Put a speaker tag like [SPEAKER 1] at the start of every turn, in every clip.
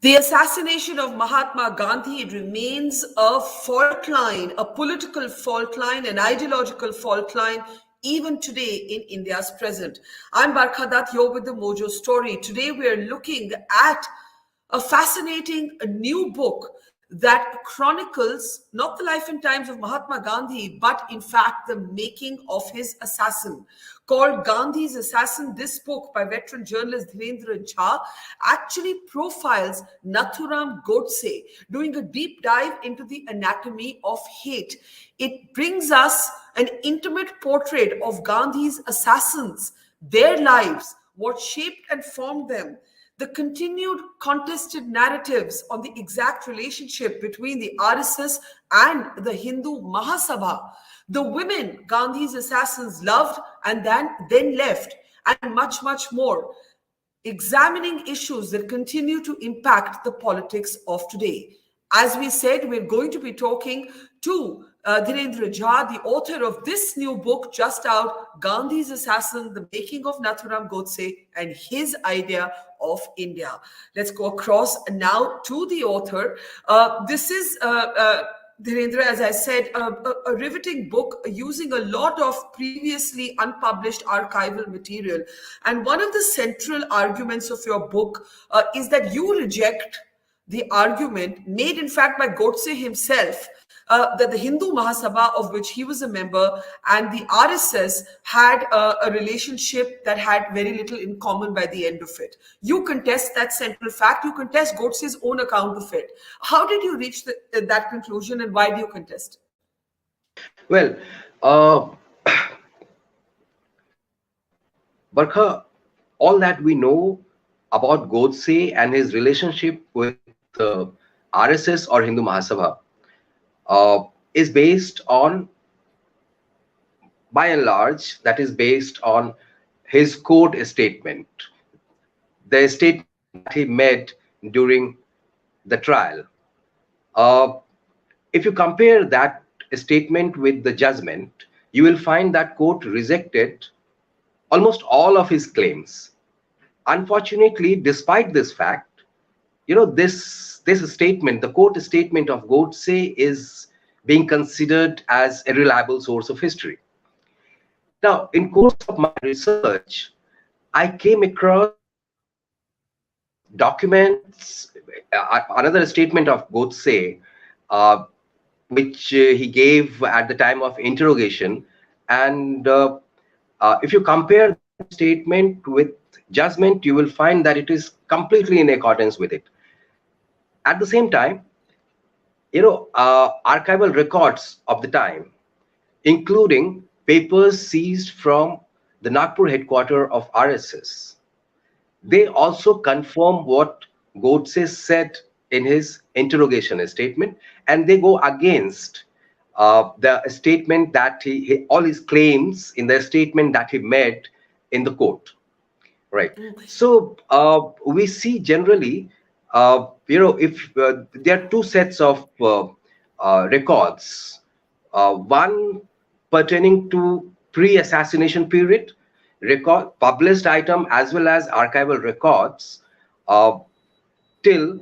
[SPEAKER 1] The assassination of Mahatma Gandhi remains a fault line, a political fault line, an ideological fault line, even today in India's present. I'm Barkha Dutt, here with the Mojo story. Today we are looking at a fascinating new book that chronicles not the life and times of Mahatma Gandhi, but in fact the making of his assassin. Called Gandhi's Assassin, this book by veteran journalist Dhirendra K Jha actually profiles Nathuram Godse, doing a deep dive into the anatomy of hate. It brings us an intimate portrait of Gandhi's assassins, their lives, what shaped and formed them, the continued contested narratives on the exact relationship between the RSS and the Hindu Mahasabha, the women Gandhi's assassins loved and then left, and much, much more, examining issues that continue to impact the politics of today. As we said, we're going to be talking to Dhirendra Jha, the author of this new book just out, Gandhi's Assassin, The Making of Nathuram Godse and His Idea of India. Let's go across now to the author. This is Dhirendra, as I said, a riveting book using a lot of previously unpublished archival material. And one of the central arguments of your book is that you reject the argument made, in fact, by Godse himself, that the Hindu Mahasabha, of which he was a member, and the RSS had a relationship that had very little in common by the end of it. You contest that central fact. You contest Godse's own account of it. How did you reach that conclusion, and why do you contest?
[SPEAKER 2] Well, Barkha, all that we know about Godse and his relationship with RSS or Hindu Mahasabha is based on, by and large, that is based on his court statement, the statement that he made during the trial. If you compare that statement with the judgment, you will find that court rejected almost all of his claims. Unfortunately, despite this fact, this statement, the court statement of Godse, is being considered as a reliable source of history. Now, in course of my research, I came across documents, another statement of Godse, which he gave at the time of interrogation. And if you compare the statement with judgment, you will find that it is completely in accordance with it. At the same time, archival records of the time, including papers seized from the Nagpur headquarters of RSS, they also confirm what Godse said in his interrogation statement, and they go against the statement that all his claims in the statement that he made in the court. Right. So we see generally, if there are two sets of records, one pertaining to pre-assassination period record, published item, as well as archival records till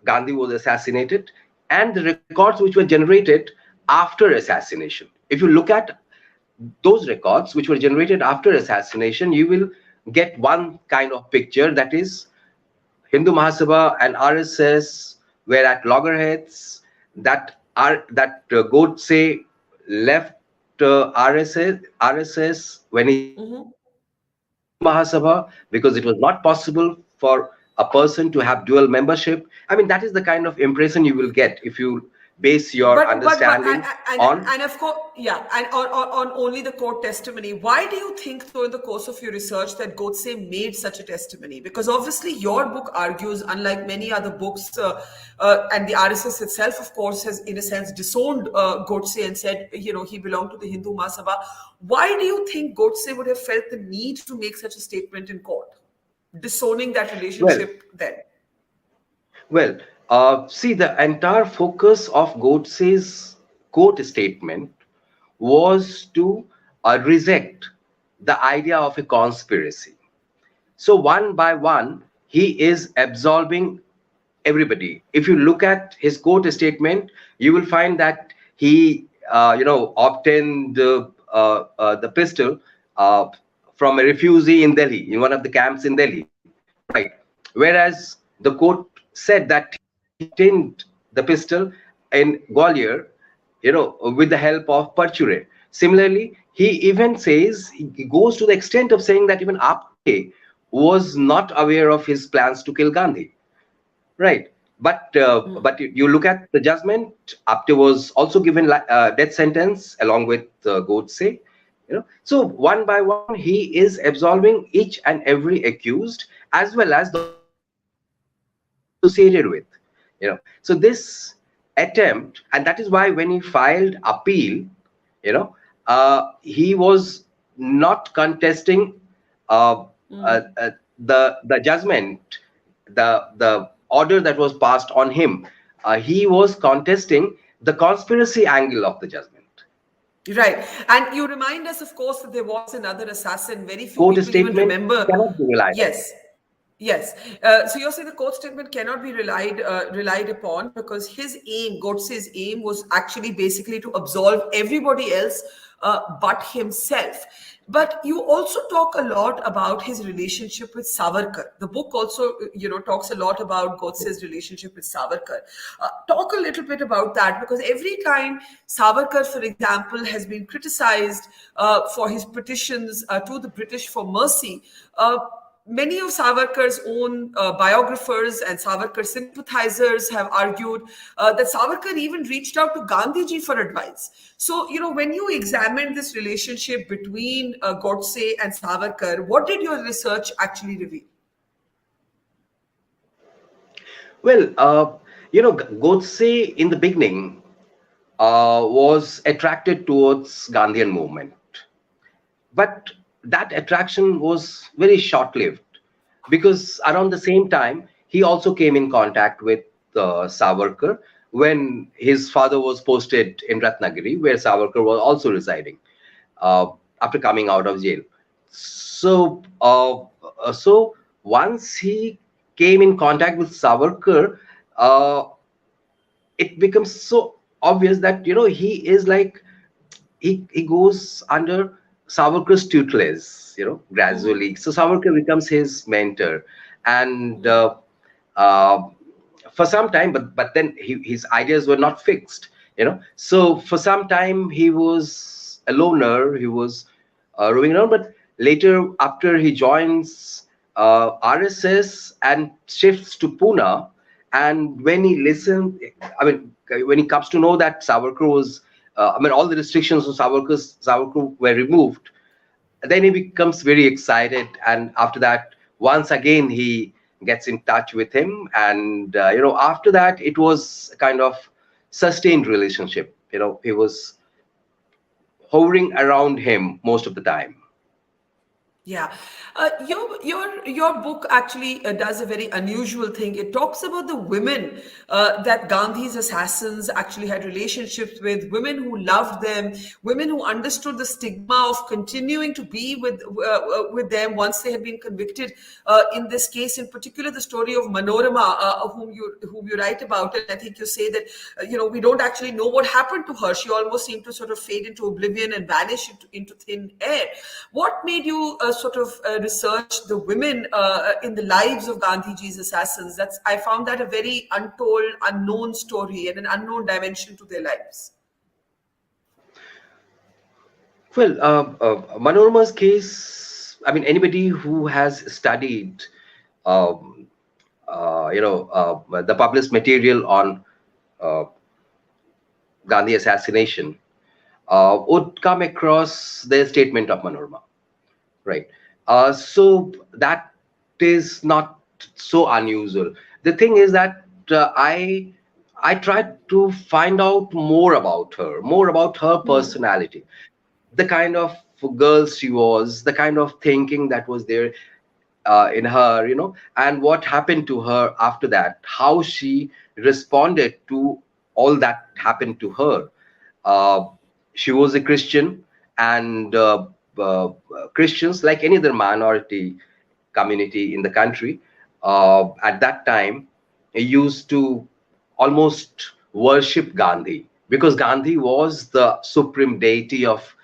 [SPEAKER 2] Gandhi was assassinated, and the records which were generated after assassination. If you look at those records which were generated after assassination, you will get one kind of picture, that is Hindu Mahasabha and RSS were at loggerheads, that Godse left RSS when he Mahasabha, because it was not possible for a person to have dual membership. I mean, that is the kind of impression you will get if you base your understanding on.
[SPEAKER 1] And of course, yeah, and on only the court testimony. Why do you think, though, in the course of your research, that Godse made such a testimony? Because obviously your book argues, unlike many other books, and the RSS itself, of course, has in a sense disowned Godse and said, he belonged to the Hindu Mahasabha. Why do you think Godse would have felt the need to make such a statement in court, disowning that relationship then?
[SPEAKER 2] Well, see, the entire focus of Godse's court statement was to reject the idea of a conspiracy. So one by one, he is absolving everybody. If you look at his court statement, you will find that he, obtained the pistol from a refugee in Delhi, in one of the camps in Delhi, right? Whereas the court said that he obtained the pistol in Gwalior, with the help of Parchure. Similarly, he even says, he goes to the extent of saying that even Apte was not aware of his plans to kill Gandhi. Right. But you look at the judgment. Apte was also given death sentence along with Godse. So one by one, he is absolving each and every accused, as well as the associated with. So this attempt, and that is why when he filed appeal, he was not contesting uh, the judgment, the order that was passed on him. He was contesting the conspiracy angle of the judgment.
[SPEAKER 1] Right. And you remind us, of course, that there was another assassin. Very few
[SPEAKER 2] Court
[SPEAKER 1] people even
[SPEAKER 2] statement
[SPEAKER 1] remember.
[SPEAKER 2] cannot be relied on.
[SPEAKER 1] Yes. Yes. So you're saying the court statement cannot be relied upon because his aim, Godse's aim, was actually basically to absolve everybody else but himself. But you also talk a lot about his relationship with Savarkar. The book also, talks a lot about Godse's relationship with Savarkar. Talk a little bit about that, because every time Savarkar, for example, has been criticized for his petitions to the British for mercy, many of Savarkar's own biographers and Savarkar sympathizers have argued that Savarkar even reached out to Gandhiji for advice. So, when you examined this relationship between Godse and Savarkar, what did your research actually reveal?
[SPEAKER 2] Well, Godse in the beginning was attracted towards Gandhian movement, but that attraction was very short-lived, because around the same time he also came in contact with Savarkar when his father was posted in Ratnagiri, where Savarkar was also residing uh, after coming out of jail. So once he came in contact with Savarkar, uh, it becomes so obvious that he is like, he goes under Savarkar's tutelage, gradually. So Savarkar becomes his mentor, and uh, for some time, but then his ideas were not fixed, So for some time he was a loner. He was roving around, but later, after he joins RSS and shifts to Pune, and when he listens, I mean, when he comes to know that Savarkar was, all the restrictions on Savarkar were removed, then he becomes very excited, and after that, once again he gets in touch with him, and after that, it was a kind of sustained relationship. He was hovering around him most of the time.
[SPEAKER 1] Yeah, your book actually does a very unusual thing. It talks about the women that Gandhi's assassins actually had relationships with, women who loved them, women who understood the stigma of continuing to be with them once they had been convicted. In this case, in particular, the story of Manorama, whom you write about, and I think you say that we don't actually know what happened to her. She almost seemed to sort of fade into oblivion and vanish into thin air. What made you research the women in the lives of Gandhiji's assassins? I found that a very untold, unknown story and an unknown dimension to their lives.
[SPEAKER 2] Well, Manorama's case, I mean, anybody who has studied, um, the published material on uh, Gandhi assassination would come across the statement of Manorama, right? So that is not so unusual. The thing is that I tried to find out more about her personality, the kind of girl she was, the kind of thinking that was there in her, and what happened to her after that, how she responded to all that happened to her. Uh, she was a Christian, and Christians, like any other minority community in the country at that time, used to almost worship Gandhi, because Gandhi was the supreme deity of,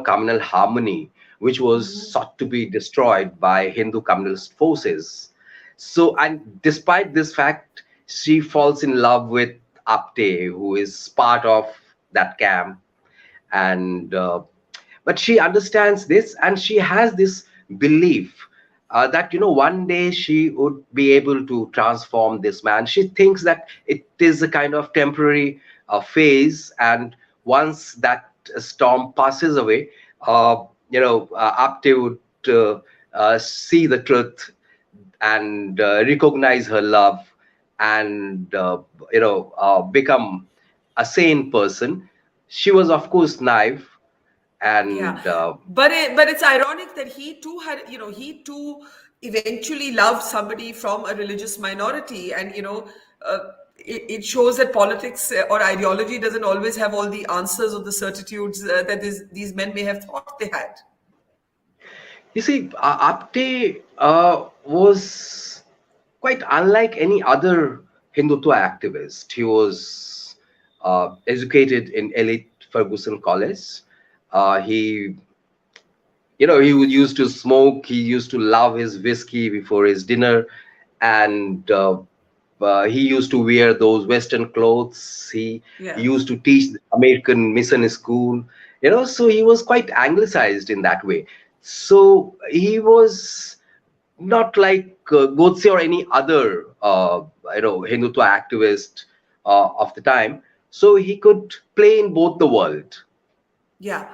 [SPEAKER 2] communal harmony, which was sought to be destroyed by Hindu communist forces. So, and despite this fact, she falls in love with Apte, who is part of that camp, and but she understands this, and she has this belief that, one day she would be able to transform this man. She thinks that it is a kind of temporary phase, and once that storm passes away, Apte would see the truth and recognize her love, and become a sane person. She was, of course, naive,
[SPEAKER 1] Yeah,
[SPEAKER 2] and
[SPEAKER 1] but it's ironic that he too had, he too eventually loved somebody from a religious minority, and it shows that politics or ideology doesn't always have all the answers or the certitudes that these men may have thought they had.
[SPEAKER 2] you see, Apte was quite unlike any other Hindutva activist. He was educated in elite Ferguson College. He he used to smoke. He used to love his whiskey before his dinner, and he used to wear those Western clothes. He
[SPEAKER 1] Yeah.
[SPEAKER 2] used to teach American mission school. So he was quite anglicized in that way. So he was not like Godse or any other Hindutva activist of the time. So he could play in both the world.
[SPEAKER 1] Yeah,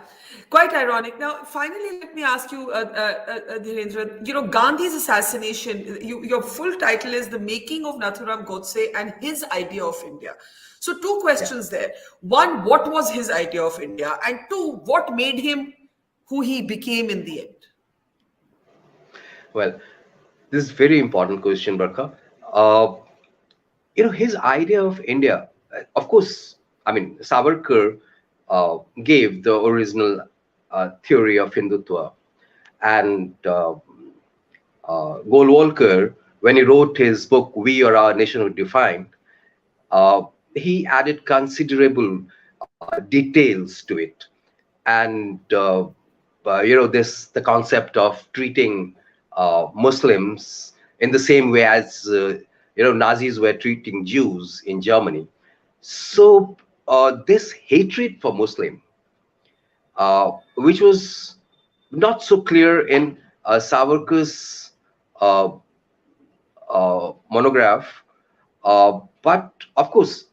[SPEAKER 1] quite ironic. Now, finally, let me ask you, Dhirendra, Gandhi's assassination, your full title is The Making of Nathuram Godse and His Idea of India. So, two questions there. One, what was his idea of India? And two, what made him who he became in the end?
[SPEAKER 2] Well, this is very important question, Barkha. Uh, his idea of India, of course, I mean, Savarkar gave the original theory of Hindutva, and Golwalkar, when he wrote his book "We Are Our Nation Who Defined," he added considerable details to it, and this the concept of treating Muslims in the same way as Nazis were treating Jews in Germany. So this hatred for Muslim, which was not so clear in Savarkar's uh, monograph, but of course,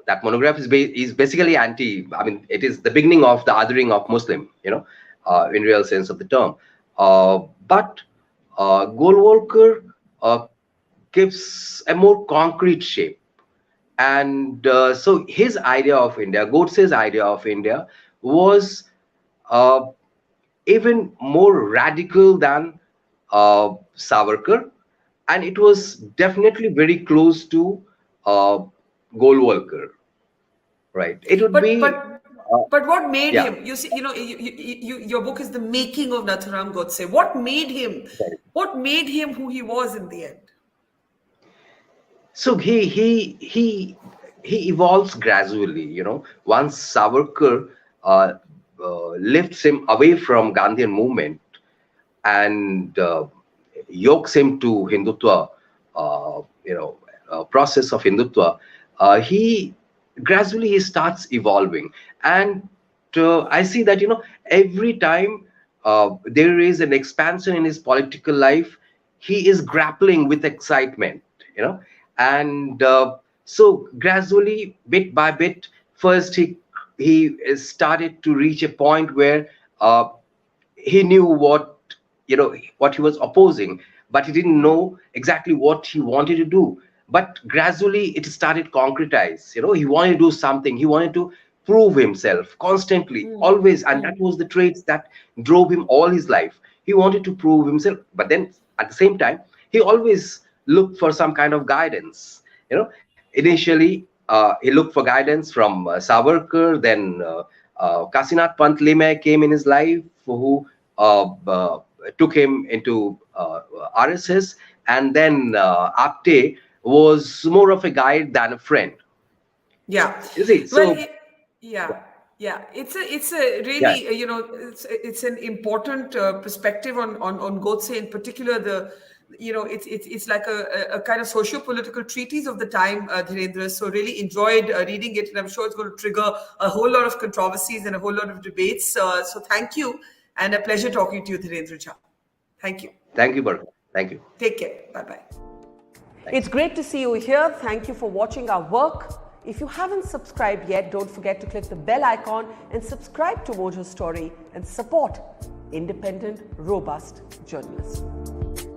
[SPEAKER 2] that monograph is basically anti. I mean, it is the beginning of the othering of Muslim, in real sense of the term. But Golwalkar gives a more concrete shape, and so his idea of India, Godse's idea of India, was uh, even more radical than Savarkar, and it was definitely very close to uh, Golwalkar, right? It would
[SPEAKER 1] But
[SPEAKER 2] be,
[SPEAKER 1] but
[SPEAKER 2] uh,
[SPEAKER 1] but what made
[SPEAKER 2] yeah.
[SPEAKER 1] him? You see, your book is The Making of Nathuram Godse. What made him? What made him who he was in the end?
[SPEAKER 2] So he evolves gradually. Once Savarkar lifts him away from Gandhian movement and yokes him to Hindutva, process of Hindutva, he gradually he starts evolving, and I see that every time there is an expansion in his political life, he is grappling with excitement, you know, and so gradually, bit by bit, first he started to reach a point where he knew what he was opposing, but he didn't know exactly what he wanted to do. But gradually it started concretize. He wanted to do something. He wanted to prove himself constantly, always, and that was the traits that drove him all his life. He wanted to prove himself, but then at the same time he always looked for some kind of guidance. Initially he looked for guidance from Savarkar, then Kasinath Pant Lime came in his life, who took him into RSS, and then Apte, was more of a guide than a friend.
[SPEAKER 1] Yeah.
[SPEAKER 2] You see,
[SPEAKER 1] Well,
[SPEAKER 2] so
[SPEAKER 1] yeah, yeah. It's a
[SPEAKER 2] yeah,
[SPEAKER 1] really it's an important perspective on Godse in particular. It's like a kind of socio-political treatise of the time, Dhirendra. So really enjoyed reading it, and I'm sure it's going to trigger a whole lot of controversies and a whole lot of debates. So thank you, and a pleasure talking to you, Dhirendra Jha. Thank you.
[SPEAKER 2] thank you, Barkha. Thank you.
[SPEAKER 1] Take care. Bye bye.
[SPEAKER 2] Thank
[SPEAKER 1] It's great to see you here. Thank you for watching our work. If you haven't subscribed yet, don't forget to click the bell icon and subscribe to Mojo Story and support independent, robust journalism.